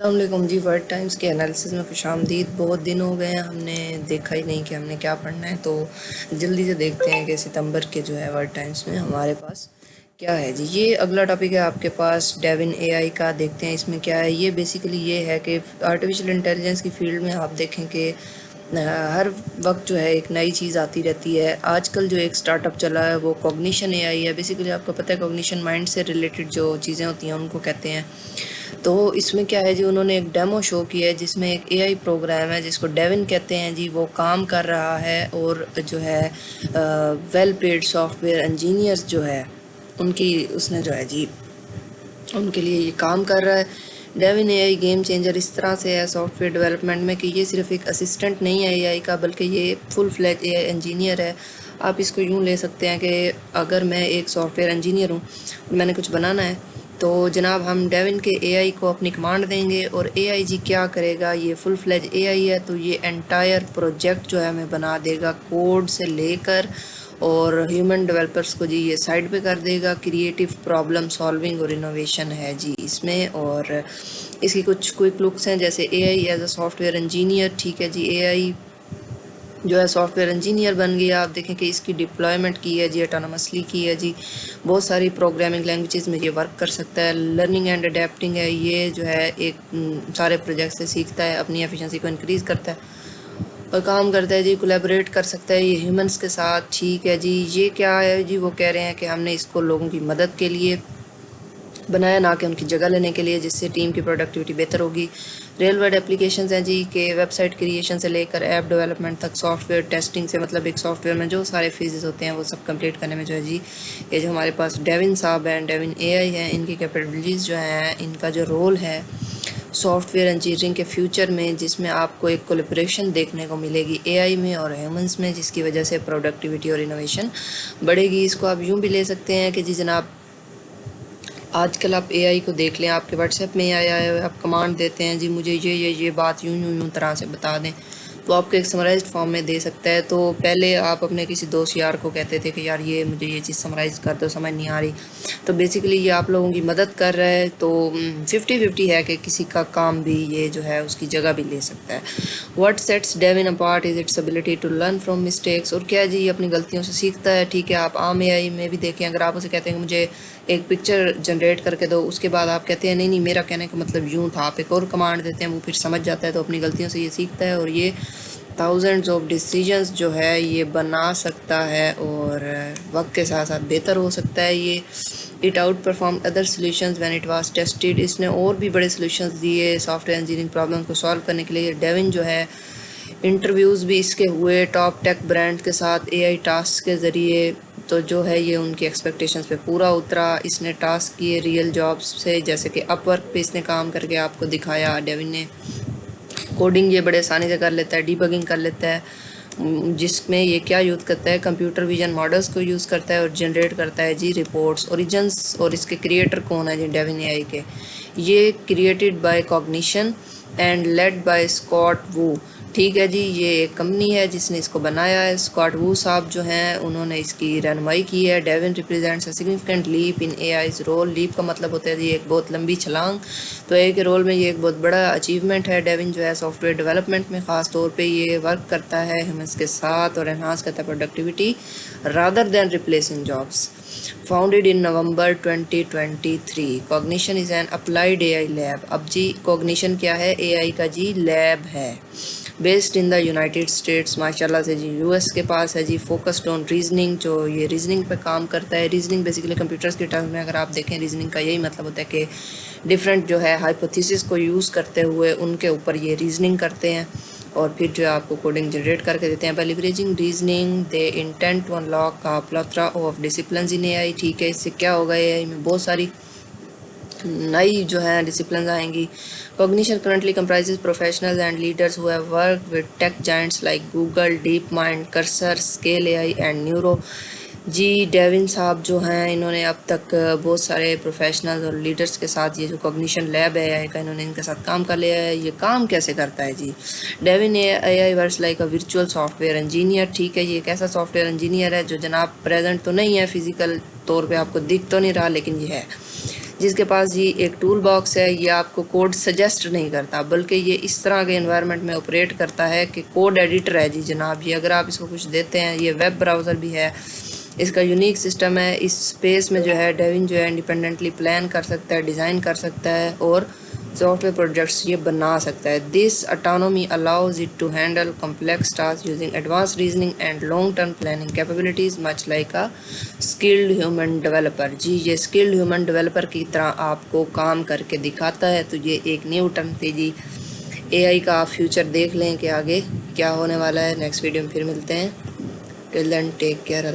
अस्सलाम जी। Word times के analysis में खुशामदीद। बहुत दिन हो गए हैं, हमने देखा ही नहीं कि हमने क्या पढ़ना है, तो जल्दी से देखते हैं कि सितंबर के जो है वर्ड टाइम्स में हमारे पास क्या है जी। ये अगला टॉपिक है आपके पास डेविन एआई का। देखते हैं इसमें क्या है। ये बेसिकली ये है कि आर्टिफिशियल इंटेलिजेंस की फील्ड में आप देखें कि हर वक्त जो है एक नई चीज़ आती रहती है। आजकल जो एक स्टार्टअप चला है वो कॉग्निशन एआई है। बेसिकली आपको पता है कॉग्निशन माइंड से रिलेटेड जो चीज़ें होती हैं उनको कहते हैं। तो इसमें क्या है जी, उन्होंने एक डेमो शो किया है जिसमें एक एआई प्रोग्राम है जिसको डेविन कहते हैं जी। वो काम कर रहा है और जो है वेल पेड सॉफ्टवेयर इंजीनियर्स जो है उनकी उसने जो है जी उनके लिए ये काम कर रहा है। डेविन एआई गेम चेंजर इस तरह से है सॉफ्टवेयर डेवलपमेंट में कि ये सिर्फ एक असिस्टेंट नहीं है एआई का, बल्कि ये फुल फ्लैज एआई इंजीनियर है। आप इसको यूँ ले सकते हैं कि अगर मैं एक सॉफ्टवेयर इंजीनियर हूँ और मैंने कुछ बनाना है तो जनाब हम डेविन के एआई को अपनी कमांड देंगे और एआई जी क्या करेगा। ये फुल फ्लैज एआई है तो ये एंटायर प्रोजेक्ट जो है हमें बना देगा, कोड से लेकर और ह्यूमन डेवलपर्स को जी ये साइड पे कर देगा। क्रिएटिव प्रॉब्लम सॉल्विंग और इनोवेशन है जी इसमें। और इसकी कुछ क्विक लुक्स हैं, जैसे AI as a software engineer. ठीक है जी, एआई जो है सॉफ्टवेयर इंजीनियर बन गया। आप देखें कि इसकी डिप्लॉयमेंट की है जी, ऑटोनमसली की है जी। बहुत सारी प्रोग्रामिंग लैंग्वेजेस में ये वर्क कर सकता है। लर्निंग एंड अडेप्टिंग है, ये जो है एक सारे प्रोजेक्ट से सीखता है, अपनी एफिशिएंसी को इंक्रीज़ करता है और काम करता है जी। कोलैबोरेट कर सकता है ये ह्यूमंस के साथ। ठीक है जी, ये क्या है जी, वो कह रहे हैं कि हमने इसको लोगों की मदद के लिए बनाया, ना कि उनकी जगह लेने के लिए, जिससे टीम की प्रोडक्टिविटी बेहतर होगी। रियल वर्ल्ड एप्लीकेशंस हैं जी, के वेबसाइट क्रिएशन से लेकर ऐप डेवलपमेंट तक, सॉफ्टवेयर टेस्टिंग से मतलब एक सॉफ्टवेयर में जो सारे फेजेस होते हैं वो सब कंप्लीट करने में जो है जी ये जो हमारे पास डेविन साहब हैं, डेविन एआई हैं, इनकी कैपेबिलिटीज़ जो हैं, इनका जो रोल है सॉफ्टवेयर इंजीनियरिंग के फ्यूचर में, जिसमें आपको एक कोलैबोरेशन देखने को मिलेगी एआई में और ह्यूमंस में, जिसकी वजह से प्रोडक्टिविटी और इनोवेशन बढ़ेगी। इसको आप यूँ भी ले सकते हैं कि जी जनाब आजकल आप एआई को देख लें, आपके व्हाट्सएप में आया है, आप कमांड देते हैं जी मुझे ये बात यूँ यूँ यूँ तरह से बता दें, तो आपको एक समराइज्ड फॉर्म में दे सकता है। तो पहले आप अपने किसी दोस्त यार को कहते थे कि यार ये मुझे ये चीज़ समराइज कर दो, समझ नहीं आ रही। तो बेसिकली ये आप लोगों की मदद कर रहा है। तो 50-50 है कि किसी का काम भी ये जो है उसकी जगह भी ले सकता है। What sets Devin apart is its ability to learn from mistakes. और क्या जी, ये अपनी गलतियों से सीखता है। ठीक है, आप आम एआई में भी देखें, अगर आप उसे कहते हैं कि मुझे एक पिक्चर जनरेट करके दो, उसके बाद आप कहते हैं नहीं नहीं मेरा कहने का मतलब यूँ था, आप एक और कमांड देते हैं, वो फिर समझ जाता है। तो अपनी गलतियों से ये सीखता है और ये थाउजेंड्स ऑफ डिसीजंस जो है ये बना सकता है और वक्त के साथ साथ बेहतर हो सकता है। ये it out perform other solutions when it was tested. इसने और भी बड़े सोल्यूशंस दिए सॉफ्टवेयर इंजीनियरिंग प्रॉब्लम को सॉल्व करने के लिए। डेविन जो है इंटरव्यूज़ भी इसके हुए टॉप टेक ब्रांड के साथ एआई टास्क के ज़रिए, तो जो है ये उनकी एक्सपेक्टेशंस पे पूरा उतरा। इसने टास्क किए रियल जॉब्स से, जैसे कि अपवर्क पे इसने काम करके आपको दिखाया डेविन ने। कोडिंग ये बड़े आसानी से कर लेता है, डीबगिंग कर लेता है, जिसमें ये क्या यूज़ करता है, कंप्यूटर विजन मॉडल्स को यूज़ करता है और जनरेट करता है जी रिपोर्ट्स। ओरिजिन्स और इसके क्रिएटर कौन है जी डेविन एआई के, ये created by Cognition and led by Scott Wu. ठीक है जी, ये एक कंपनी है जिसने इसको बनाया है। स्कॉट वू साहब जो हैं उन्होंने इसकी रहनुमाई की है। Devin represents a significant leap in AI's role. Leap का मतलब होता है जी एक बहुत लंबी छलांग, तो एआई के रोल में ये एक बहुत बड़ा अचीवमेंट है। डेविन जो है सॉफ्टवेयर डेवलपमेंट में ख़ास तौर पे ये वर्क करता है ह्यूमंस के साथ और एनहांस करता है productivity rather than replacing jobs. Founded in November 2023। Cognition is an applied AI lab. अब जी कॉग्निशन क्या है, एआई का जी लैब है, based in the United states. माशाल्लाह से जी यूएस के पास है जी। फोकस्ड ऑन रीजनिंग, जो ये रीजनिंग पे काम करता है। रीजनिंग बेसिकली कंप्यूटर्स के टर्म में अगर आप देखें, रीजनिंग का यही मतलब होता है कि डिफरेंट जो है हाइपोथेसिस को यूज़ करते हुए उनके ऊपर ये रीजनिंग करते हैं और फिर जो है आपको कोडिंग जनरेट करके देते हैं। By leveraging reasoning they intend to unlock a plethora of disciplines in AI. ठीक है, इससे क्या होगा, एआई में बहुत सारी नई जो है डिसिप्लिन आएंगी। Cognition currently comprises professionals and leaders who have worked with tech giants like Google, DeepMind, Cursor, Scale AI and Neuro. जी डेविन साहब जो हैं इन्होंने अब तक बहुत सारे प्रोफेशनल्स और लीडर्स के साथ ये जो कॉग्निशन लैब है एआई का, इन्होंने इनके साथ काम कर लिया है। ये काम कैसे करता है जी, Devin AI works like a virtual software engineer. ठीक है, ये एक ऐसा सॉफ्टवेयर इंजीनियर है जो जनाब प्रेजेंट तो नहीं है, फिजिकल तौर पे आपको दिख तो नहीं रहा, लेकिन ये है। जिसके पास जी एक टूल बॉक्स है, ये आपको कोड सजेस्ट नहीं करता, बल्कि ये इस तरह के इन्वायरमेंट में ऑपरेट करता है कि कोड एडिटर है जी जनाब। ये अगर आप इसको कुछ देते हैं, ये वेब ब्राउज़र भी है, इसका यूनिक सिस्टम है। इस स्पेस में जो है डेविन जो है इंडिपेंडेंटली प्लान कर सकता है, डिज़ाइन कर सकता है और सॉफ्टवेयर प्रोजेक्ट्स ये बना सकता है। This autonomy allows it to handle complex task using advance reasoning and long term planning capabilities much like a skilled human developer. जी ये स्किल्ड ह्यूमन डेवलपर की तरह आपको काम करके दिखाता है। तो ये एक न्यू टर्म थी जी। एआई का आप फ्यूचर देख लें कि आगे क्या होने वाला है। नेक्स्ट वीडियो में फिर मिलते हैं। Till then take care.